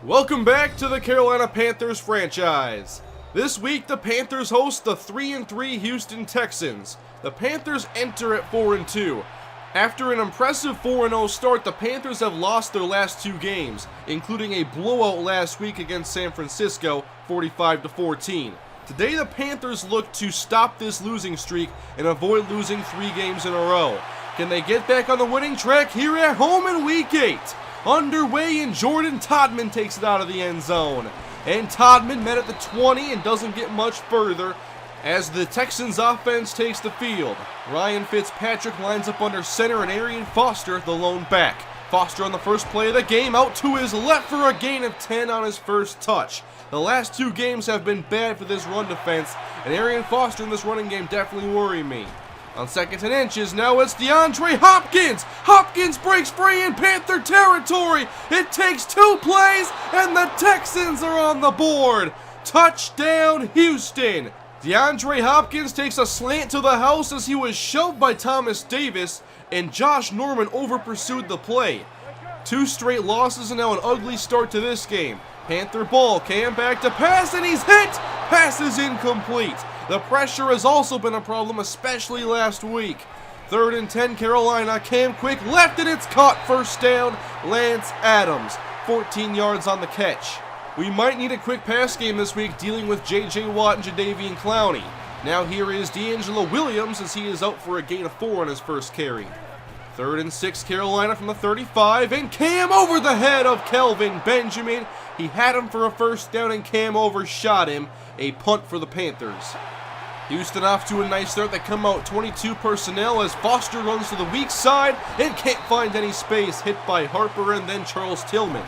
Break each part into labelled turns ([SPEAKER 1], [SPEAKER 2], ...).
[SPEAKER 1] Welcome back to the Carolina Panthers franchise. This week, the Panthers host the 3-3 Houston Texans. The Panthers enter at 4-2. After an impressive 4-0 start, the Panthers have lost their last two games, including a blowout last week against San Francisco, 45-14. Today, the Panthers look to stop this losing streak and avoid losing 3 games in a row. Can they get back on the winning track here at home in Week 8? Underway, and Jordan Todman takes it out of the end zone. And Todman met at the 20 and doesn't get much further as the Texans offense takes the field. Ryan Fitzpatrick lines up under center and Arian Foster, the lone back. Foster on the first play of the game, out to his left for a gain of 10 on his first touch. The last 2 games have been bad for this run defense, and Arian Foster in this running game definitely worry me. On 2nd and inches, now it's DeAndre Hopkins. Hopkins breaks free in Panther territory. It takes 2 plays, and the Texans are on the board. Touchdown, Houston. DeAndre Hopkins takes a slant to the house as he was shoved by Thomas Davis, and Josh Norman over-pursued the play. 2 straight losses and now an ugly start to this game. Panther ball, Cam back to pass, and he's hit. Pass is incomplete. The pressure has also been a problem, especially last week. 3rd and 10, Carolina. Cam quick left, and it's caught. First down, Lance Adams. 14 yards on the catch. We might need a quick pass game this week dealing with J.J. Watt and Jadeveon Clowney. Now here is D'Angelo Williams as he is out for a gain of 4 on his first carry. 3rd and 6, Carolina from the 35, and Cam over the head of Kelvin Benjamin. He had him for a first down, and Cam overshot him. A punt for the Panthers. Houston off to a nice start. They come out 22 personnel as Foster runs to the weak side and can't find any space. Hit by Harper and then Charles Tillman.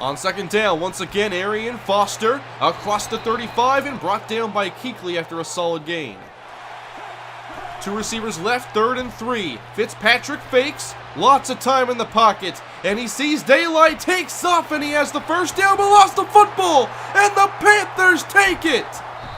[SPEAKER 1] On 2nd down, once again, Arian Foster across the 35 and brought down by Kuechly after a solid gain. 2 receivers left, 3rd and 3. Fitzpatrick fakes, lots of time in the pocket, and he sees daylight, takes off, and he has the first down, but lost the football, and the Panthers take it.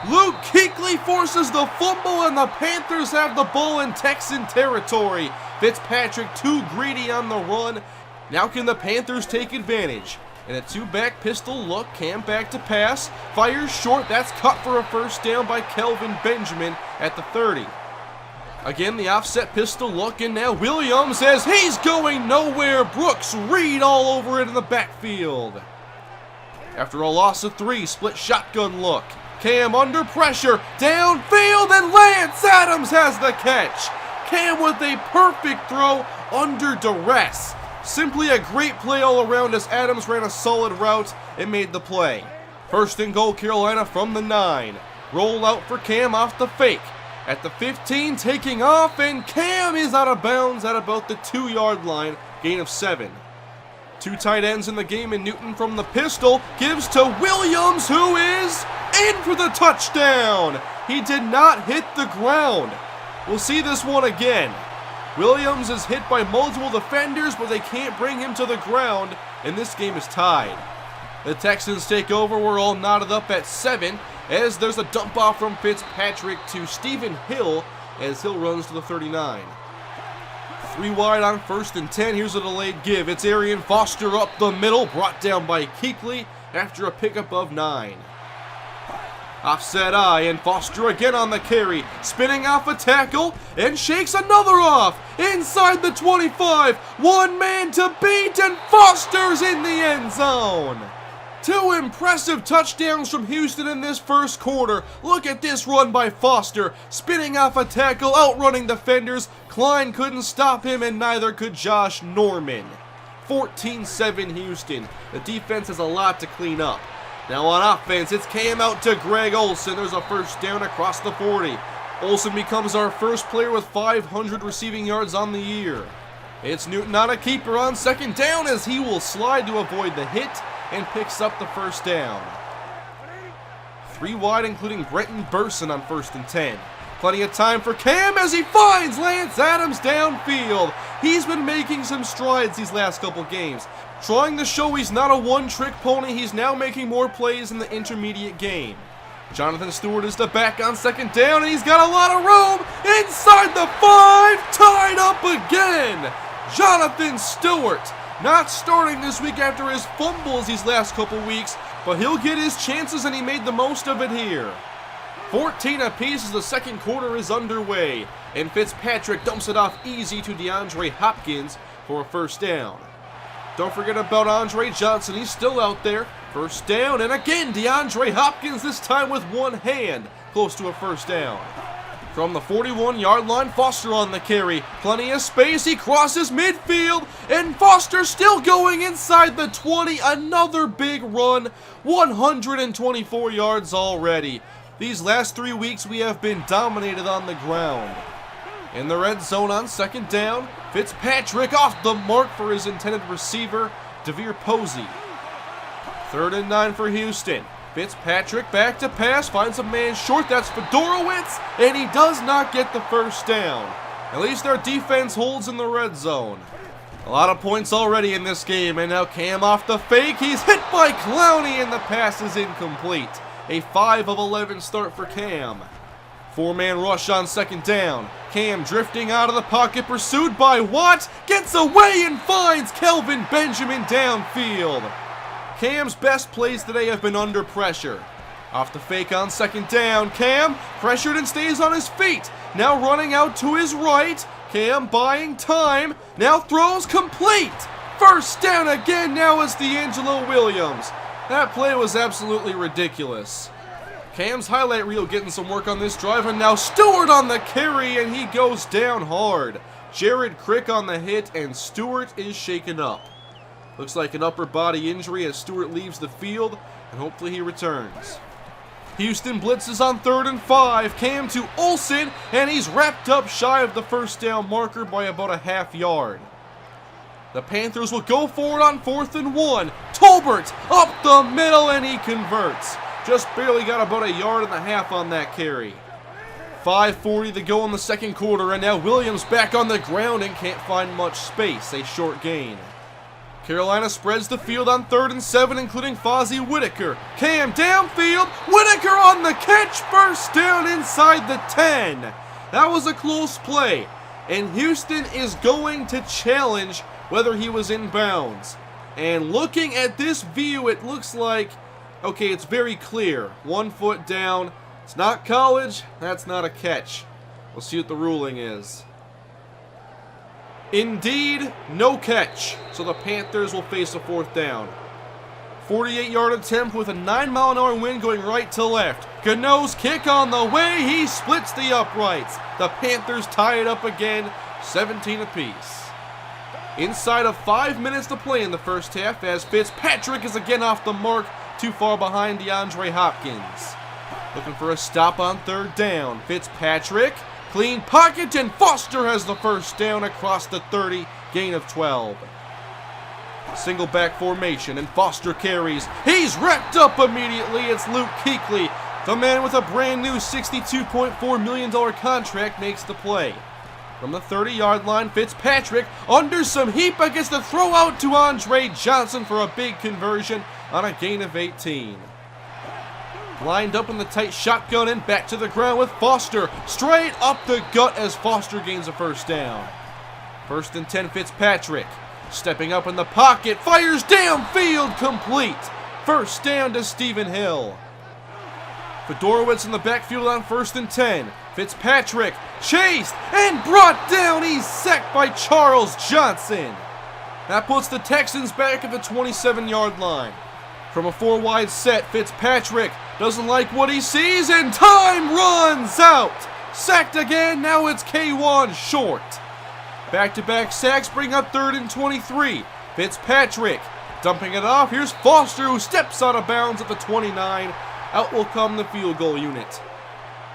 [SPEAKER 1] Luke Kuechly forces the fumble, and the Panthers have the ball in Texan territory. Fitzpatrick too greedy on the run. Now can the Panthers take advantage? In a 2-back pistol look, Cam back to pass, fires short, that's cut for a first down by Kelvin Benjamin at the 30. Again, the offset pistol look, and now Williams as he's going nowhere. Brooks Reed all over it in the backfield. After a loss of 3, split shotgun look. Cam under pressure, downfield, and Lance Adams has the catch. Cam with a perfect throw under duress. Simply a great play all around as Adams ran a solid route and made the play. 1st and goal, Carolina from the 9. Roll out for Cam off the fake. At the 15, taking off, and Cam is out of bounds at about the 2-yard line, gain of 7. 2 tight ends in the game, and Newton from the pistol gives to Williams, who is in for the touchdown. He did not hit the ground. We'll see this one again. Williams is hit by multiple defenders, but they can't bring him to the ground, and this game is tied. The Texans take over. We're all knotted up at 7 as there's a dump off from Fitzpatrick to Stephen Hill as Hill runs to the 39. 3 wide on 1st and 10. Here's a delayed give. It's Arian Foster up the middle, brought down by Kuechly after a pickup of 9. Offset eye, and Foster again on the carry, spinning off a tackle, and shakes another off, inside the 25, 1 man to beat, and Foster's in the end zone. 2 impressive touchdowns from Houston in this first quarter. Look at this run by Foster, spinning off a tackle, outrunning defenders. Klein couldn't stop him, and neither could Josh Norman. 14-7 Houston. The defense has a lot to clean up. Now on offense, it's Cam out to Greg Olsen. There's a first down across the 40. Olsen becomes our first player with 500 receiving yards on the year. It's Newton on a keeper on 2nd down as he will slide to avoid the hit and picks up the first down. 3 wide, including Brenton Burson on 1st and 10. Plenty of time for Cam as he finds Lance Adams downfield. He's been making some strides these last couple games. Trying to show he's not a one-trick pony, he's now making more plays in the intermediate game. Jonathan Stewart is the back on 2nd down, and he's got a lot of room inside the 5, tied up again. Jonathan Stewart, not starting this week after his fumbles these last couple weeks, but he'll get his chances and he made the most of it here. 14 apiece as the second quarter is underway, and Fitzpatrick dumps it off easy to DeAndre Hopkins for a first down. Don't forget about Andre Johnson, he's still out there. First down, and again DeAndre Hopkins, this time with one hand, close to a first down. From the 41-yard line, Foster on the carry. Plenty of space, he crosses midfield, and Foster still going inside the 20. Another big run, 124 yards already. These last 3 weeks we have been dominated on the ground. In the red zone on second down, Fitzpatrick off the mark for his intended receiver, DeVere Posey. 3rd and 9 for Houston. Fitzpatrick back to pass, finds a man short, that's Fedorowicz, and he does not get the first down. At least our defense holds in the red zone. A lot of points already in this game, and now Cam off the fake, he's hit by Clowney, and the pass is incomplete. A 5 of 11 start for Cam. 4-man rush on second down. Cam drifting out of the pocket, pursued by Watt, gets away and finds Kelvin Benjamin downfield. Cam's best plays today have been under pressure. Off the fake on second down, Cam pressured and stays on his feet. Now running out to his right, Cam buying time, now throws complete. First down again, now it's D'Angelo Williams. That play was absolutely ridiculous. Cam's highlight reel getting some work on this drive, and now Stewart on the carry, and he goes down hard. Jared Crick on the hit, and Stewart is shaken up. Looks like an upper body injury as Stewart leaves the field, and hopefully he returns. Houston blitzes on 3rd and 5. Cam to Olsen, and he's wrapped up shy of the first down marker by about a half yard. The Panthers will go forward on 4th and 1. Tolbert up the middle, and he converts. Just barely got about 1.5 yards on that carry. 5:40 to go in the second quarter, and now Williams back on the ground and can't find much space. A short gain. Carolina spreads the field on 3rd and 7, including Fozzie Whitaker. Cam downfield, Whitaker on the catch, first down inside the 10. That was a close play, and Houston is going to challenge whether he was in bounds. And looking at this view, it looks like, okay, it's very clear. 1 foot down. It's not college. That's not a catch. We'll see what the ruling is. Indeed, no catch. So the Panthers will face a 4th down. 48-yard attempt with a 9-mile-an-hour wind going right to left. Gano's kick on the way. He splits the uprights. The Panthers tie it up again, 17 apiece. Inside of 5 minutes to play in the first half, as Fitzpatrick is again off the mark, too far behind DeAndre Hopkins. Looking for a stop on 3rd down. Fitzpatrick, clean pocket, and Foster has the first down across the 30, gain of 12. Single back formation, and Foster carries. He's wrapped up immediately. It's Luke Kuechly. The man with a brand new $62.4 million contract makes the play. From the 30-yard line, Fitzpatrick under some heat, but gets the throw out to Andre Johnson for a big conversion on a gain of 18. Lined up in the tight shotgun and back to the ground with Foster. Straight up the gut as Foster gains a first down. 1st and 10, Fitzpatrick. Stepping up in the pocket, fires downfield, complete. First down to Stephen Hill. Fedorowicz in the backfield on 1st and 10. Fitzpatrick chased and brought down. He's sacked by Charles Johnson. That puts the Texans back at the 27-yard line. From a 4-wide set, Fitzpatrick doesn't like what he sees, and time runs out. Sacked again, now it's K1 short. Back-to-back sacks bring up 3rd and 23. Fitzpatrick dumping it off. Here's Foster, who steps out of bounds at the 29. Out will come the field goal unit.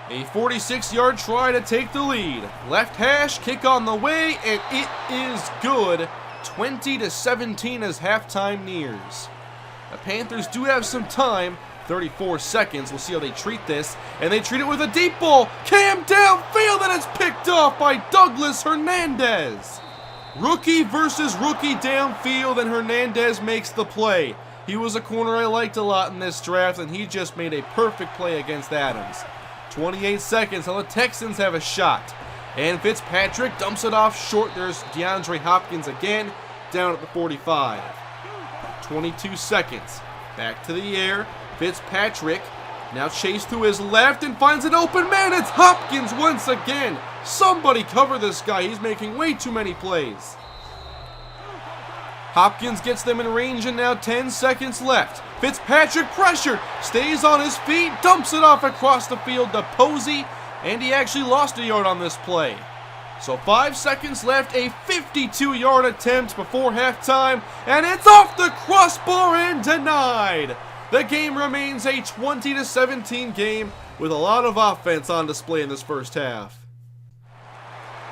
[SPEAKER 1] A 46-yard try to take the lead. Left hash, kick on the way, and it is good. 20-17 as halftime nears. The Panthers do have some time. 34 seconds. We'll see how they treat this. And they treat it with a deep ball. Cam downfield, and it's picked off by Douglas Hernandez. Rookie versus rookie downfield, and Hernandez makes the play. He was a corner I liked a lot in this draft, and he just made a perfect play against Adams. 28 seconds, and the Texans have a shot. And Fitzpatrick dumps it off short. There's DeAndre Hopkins again, down at the 45. 22 seconds. Back to the air. Fitzpatrick now chased to his left and finds an open man. It's Hopkins once again. Somebody cover this guy. He's making way too many plays. Hopkins gets them in range and now 10 seconds left. Fitzpatrick pressured, stays on his feet, dumps it off across the field to Posey, and he actually lost a yard on this play. So 5 seconds left, a 52-yard attempt before halftime, and it's off the crossbar and denied. The game remains a 20-17 game with a lot of offense on display in this first half.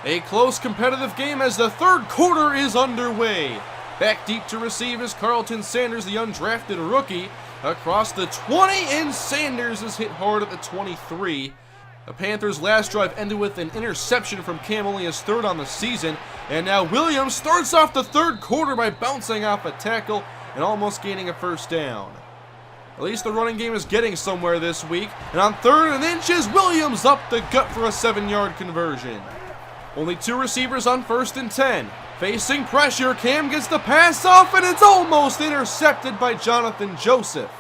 [SPEAKER 1] A close competitive game as the third quarter is underway. Back deep to receive is Carlton Sanders, the undrafted rookie, across the 20, and Sanders is hit hard at the 23. The Panthers' last drive ended with an interception from Cam, only his third on the season, and now Williams starts off the third quarter by bouncing off a tackle and almost gaining a first down. At least the running game is getting somewhere this week, and on 3rd and inches, Williams up the gut for a 7-yard conversion. Only 2 receivers on 1st and 10. Facing pressure, Cam gets the pass off, and it's almost intercepted by Jonathan Joseph.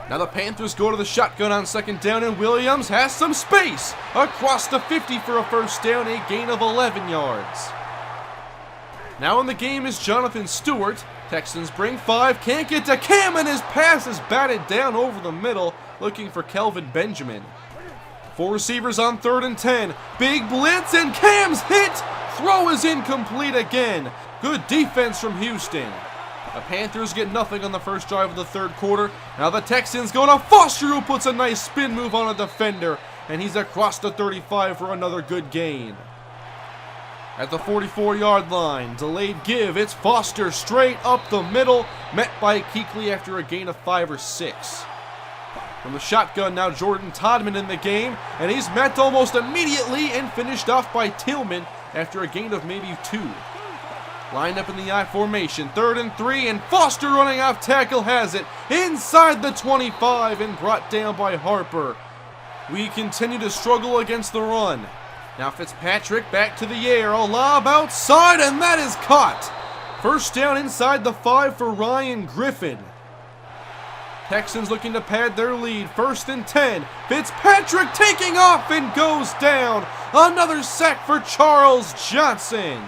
[SPEAKER 1] Now the Panthers go to the shotgun on 2nd down, and Williams has some space across the 50 for a first down, a gain of 11 yards. Now in the game is Jonathan Stewart. Texans bring 5, can't get to Cam, and his pass is batted down over the middle, looking for Kelvin Benjamin. 4 receivers on 3rd and 10. Big blitz, and Cam's hit. Throw is incomplete again. Good defense from Houston. The Panthers get nothing on the first drive of the third quarter. Now the Texans go to Foster, who puts a nice spin move on a defender, and he's across the 35 for another good gain. At the 44-yard line, delayed give. It's Foster straight up the middle, met by Kuechly after a gain of 5 or 6. From the shotgun, now Jordan Todman in the game, and he's met almost immediately and finished off by Tillman after a gain of maybe 2. Lined up in the I formation, 3rd and 3, and Foster running off tackle has it inside the 25 and brought down by Harper. We continue to struggle against the run. Now Fitzpatrick back to the air, a lob outside, and that is caught. First down inside the 5 for Ryan Griffin. Texans looking to pad their lead, 1st and 10. Fitzpatrick taking off and goes down. Another sack for Charles Johnson.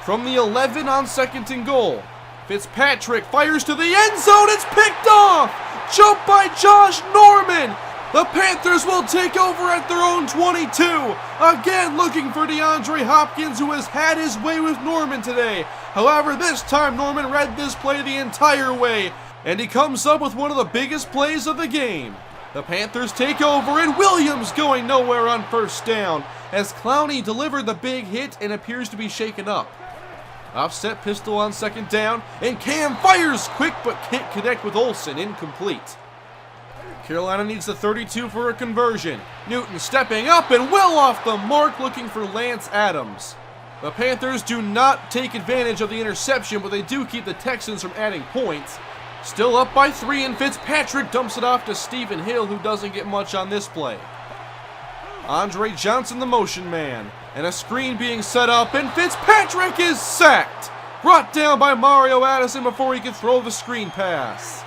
[SPEAKER 1] From the 11 on 2nd and goal. Fitzpatrick fires to the end zone. It's picked off. Jump by Josh Norman. The Panthers will take over at their own 22. Again looking for DeAndre Hopkins, who has had his way with Norman today. However, this time Norman read this play the entire way, and he comes up with one of the biggest plays of the game. The Panthers take over, and Williams going nowhere on 1st down as Clowney delivered the big hit and appears to be shaken up. Offset pistol on 2nd down, and Cam fires quick but can't connect with Olsen, incomplete. Carolina needs the 32 for a conversion. Newton stepping up and well off the mark, looking for Lance Adams. The Panthers do not take advantage of the interception, but they do keep the Texans from adding points. Still up by 3, and Fitzpatrick dumps it off to Stephen Hill, who doesn't get much on this play. Andre Johnson, the motion man, and a screen being set up, and Fitzpatrick is sacked. Brought down by Mario Addison before he could throw the screen pass.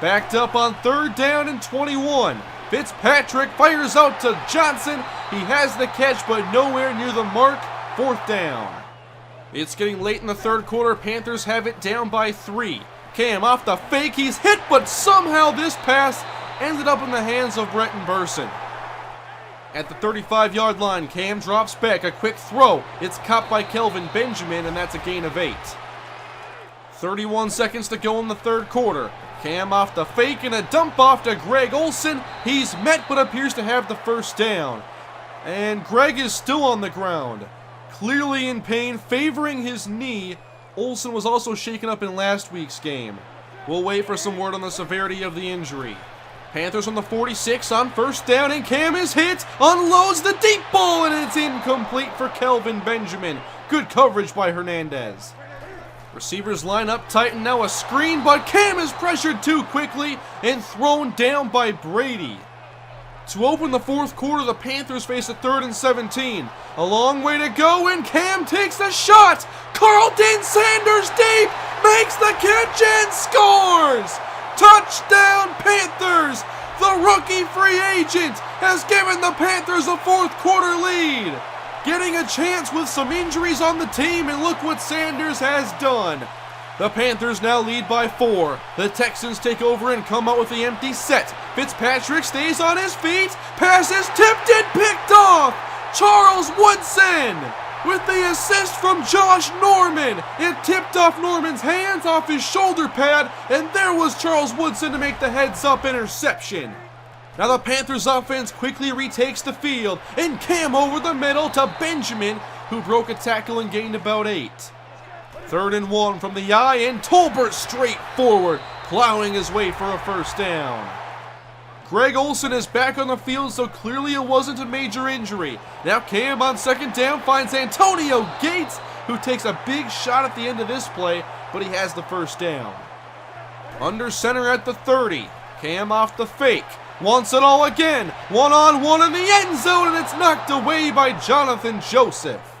[SPEAKER 1] Backed up on 3rd down and 21. Fitzpatrick fires out to Johnson. He has the catch, but nowhere near the mark. 4th down. It's getting late in the third quarter. Panthers have it down by 3. Cam off the fake. He's hit, but somehow this pass ended up in the hands of Brenton Burson. At the 35-yard line, Cam drops back. A quick throw. It's caught by Kelvin Benjamin, and that's a gain of 8. 31 seconds to go in the third quarter. Cam off the fake and a dump off to Greg Olsen. He's met but appears to have the first down. And Greg is still on the ground, clearly in pain, favoring his knee. Olsen was also shaken up in last week's game. We'll wait for some word on the severity of the injury. Panthers on the 46 on 1st down, and Cam is hit, unloads the deep ball, and it's incomplete for Kelvin Benjamin. Good coverage by Hernandez. Receivers line up tight, and now a screen, but Cam is pressured too quickly and thrown down by Brady. To open the fourth quarter, the Panthers face a 3rd and 17. A long way to go, and Cam takes a shot. Carlton Sanders deep, makes the catch and scores. Touchdown Panthers! The rookie free agent has given the Panthers a fourth quarter lead. Getting a chance with some injuries on the team, and look what Sanders has done. The Panthers now lead by 4. The Texans take over and come out with the empty set. Fitzpatrick stays on his feet. Pass is tipped and picked off. Charles Woodson with the assist from Josh Norman. It tipped off Norman's hands off his shoulder pad, and there was Charles Woodson to make the heads-up interception. Now the Panthers offense quickly retakes the field, and Cam over the middle to Benjamin, who broke a tackle and gained about 8. 3rd and 1 from the eye, and Tolbert straight forward, plowing his way for a first down. Greg Olsen is back on the field, so clearly it wasn't a major injury. Now Cam on 2nd down finds Antonio Gates, who takes a big shot at the end of this play, but he has the first down. Under center at the 30, Cam off the fake, wants it all again, one-on-one in the end zone, and it's knocked away by Jonathan Joseph.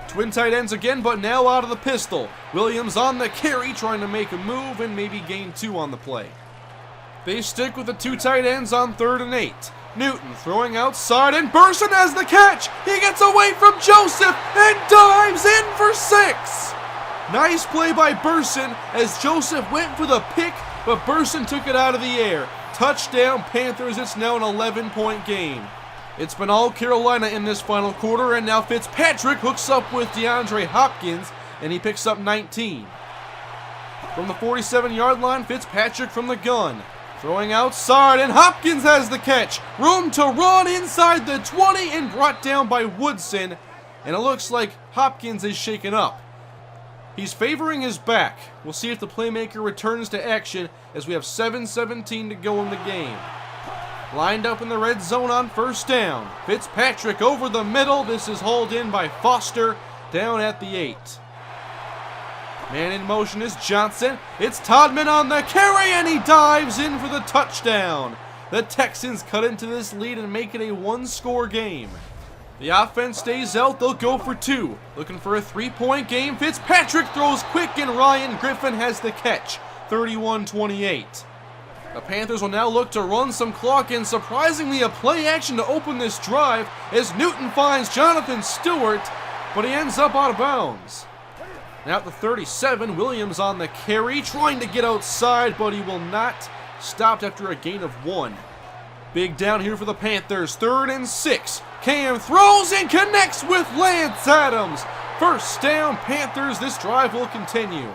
[SPEAKER 1] Twin tight ends again, but now out of the pistol. Williams on the carry, trying to make a move and maybe gain 2 on the play. They stick with the 2 tight ends on 3rd and 8. Newton throwing outside, and Burson has the catch. He gets away from Joseph and dives in for 6. Nice play by Burson as Joseph went for the pick, but Burson took it out of the air. Touchdown Panthers. It's now an 11-point game. It's been all Carolina in this final quarter, and now Fitzpatrick hooks up with DeAndre Hopkins, and he picks up 19. From the 47-yard line, Fitzpatrick from the gun. Throwing outside, and Hopkins has the catch. Room to run inside the 20, and brought down by Woodson, and it looks like Hopkins is shaken up. He's favoring his back. We'll see if the playmaker returns to action as we have 7:17 to go in the game. Lined up in the red zone on 1st down. Fitzpatrick over the middle. This is hauled in by Foster down at the 8. Man in motion is Johnson. It's Todman on the carry, and he dives in for the touchdown. The Texans cut into this lead and make it a 1-score game. The offense stays out. They'll go for 2. Looking for a 3-point game. Fitzpatrick throws quick, and Ryan Griffin has the catch. 31-28. The Panthers will now look to run some clock, and surprisingly a play action to open this drive as Newton finds Jonathan Stewart, but he ends up out of bounds. Now at the 37, Williams on the carry, trying to get outside, but he will not. Stopped after a gain of 1. Big down here for the Panthers, 3rd and 6. Cam throws and connects with Lance Adams. First down Panthers. This drive will continue.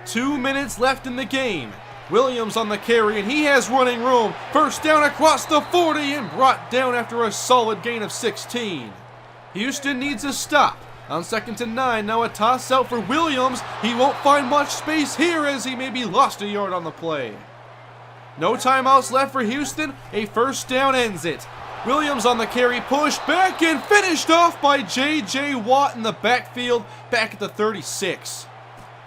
[SPEAKER 1] 2 minutes left in the game. Williams on the carry, and he has running room. First down across the 40, and brought down after a solid gain of 16. Houston needs a stop. On 2nd and 9, now a toss out for Williams. He won't find much space here as he maybe lost a yard on the play. No timeouts left for Houston. A first down ends it. Williams on the carry, pushed back and finished off by J.J. Watt in the backfield back at the 36.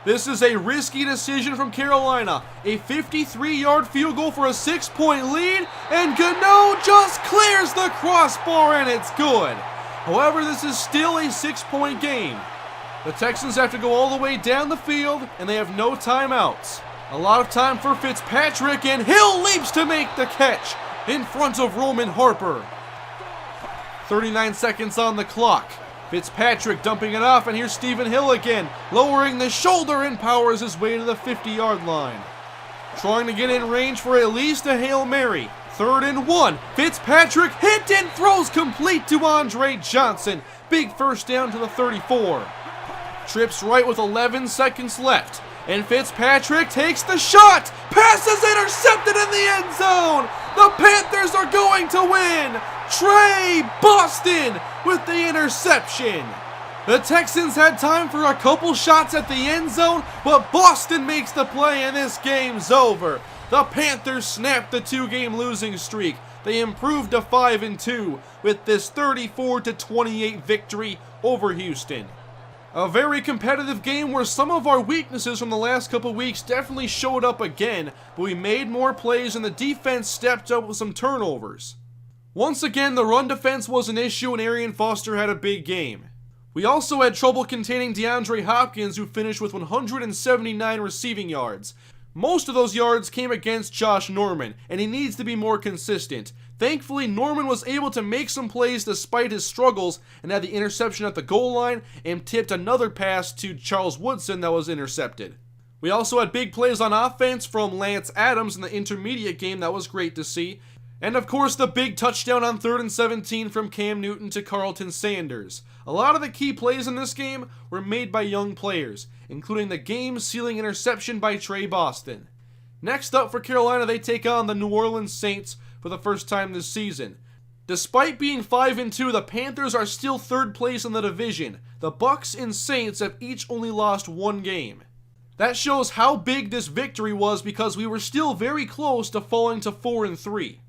[SPEAKER 1] This is a risky decision from Carolina. A 53-yard field goal for a 6-point lead, and Gano just clears the crossbar, and it's good. However, this is still a 6-point game. The Texans have to go all the way down the field, and they have no timeouts. A lot of time for Fitzpatrick, and Hill leaps to make the catch in front of Roman Harper. 39 seconds on the clock. Fitzpatrick dumping it off, and here's Stephen Hill again, lowering the shoulder and powers his way to the 50-yard line. Trying to get in range for at least a Hail Mary. 3rd and 1. Fitzpatrick hit and throws complete to Andre Johnson. Big first down to the 34. Trips right with 11 seconds left. And Fitzpatrick takes the shot. Pass is intercepted in the end zone. The Panthers are going to win. Trey Boston with the interception. The Texans had time for a couple shots at the end zone, but Boston makes the play and this game's over. The Panthers snapped the 2-game losing streak. They improved to 5-2 with this 34-28 victory over Houston. A very competitive game where some of our weaknesses from the last couple weeks definitely showed up again, but we made more plays and the defense stepped up with some turnovers. Once again, the run defense was an issue and Arian Foster had a big game. We also had trouble containing DeAndre Hopkins, who finished with 179 receiving yards. Most of those yards came against Josh Norman, and he needs to be more consistent. Thankfully, Norman was able to make some plays despite his struggles and had the interception at the goal line and tipped another pass to Charles Woodson that was intercepted. We also had big plays on offense from Lance Adams in the intermediate game that was great to see. And of course, the big touchdown on 3rd and 17 from Cam Newton to Carlton Sanders. A lot of the key plays in this game were made by young players, including the game-sealing interception by Trey Boston. Next up for Carolina, they take on the New Orleans Saints for the first time this season. Despite being 5-2, the Panthers are still 3rd place in the division. The Bucks and Saints have each only lost 1 game. That shows how big this victory was because we were still very close to falling to 4-3.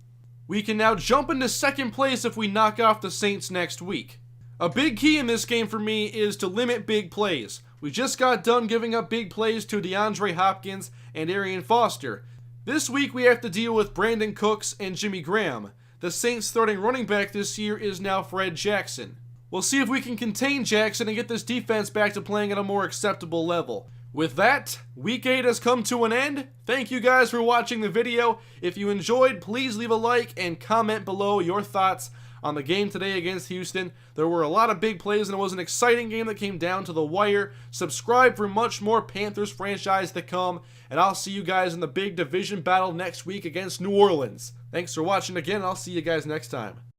[SPEAKER 1] We can now jump into 2nd place if we knock off the Saints next week. A big key in this game for me is to limit big plays. We just got done giving up big plays to DeAndre Hopkins and Arian Foster. This week we have to deal with Brandon Cooks and Jimmy Graham. The Saints' starting running back this year is now Fred Jackson. We'll see if we can contain Jackson and get this defense back to playing at a more acceptable level. With that, Week 8 has come to an end. Thank you guys for watching the video. If you enjoyed, please leave a like and comment below your thoughts on the game today against Houston. There were a lot of big plays and it was an exciting game that came down to the wire. Subscribe for much more Panthers franchise to come, and I'll see you guys in the big division battle next week against New Orleans. Thanks for watching again, and I'll see you guys next time.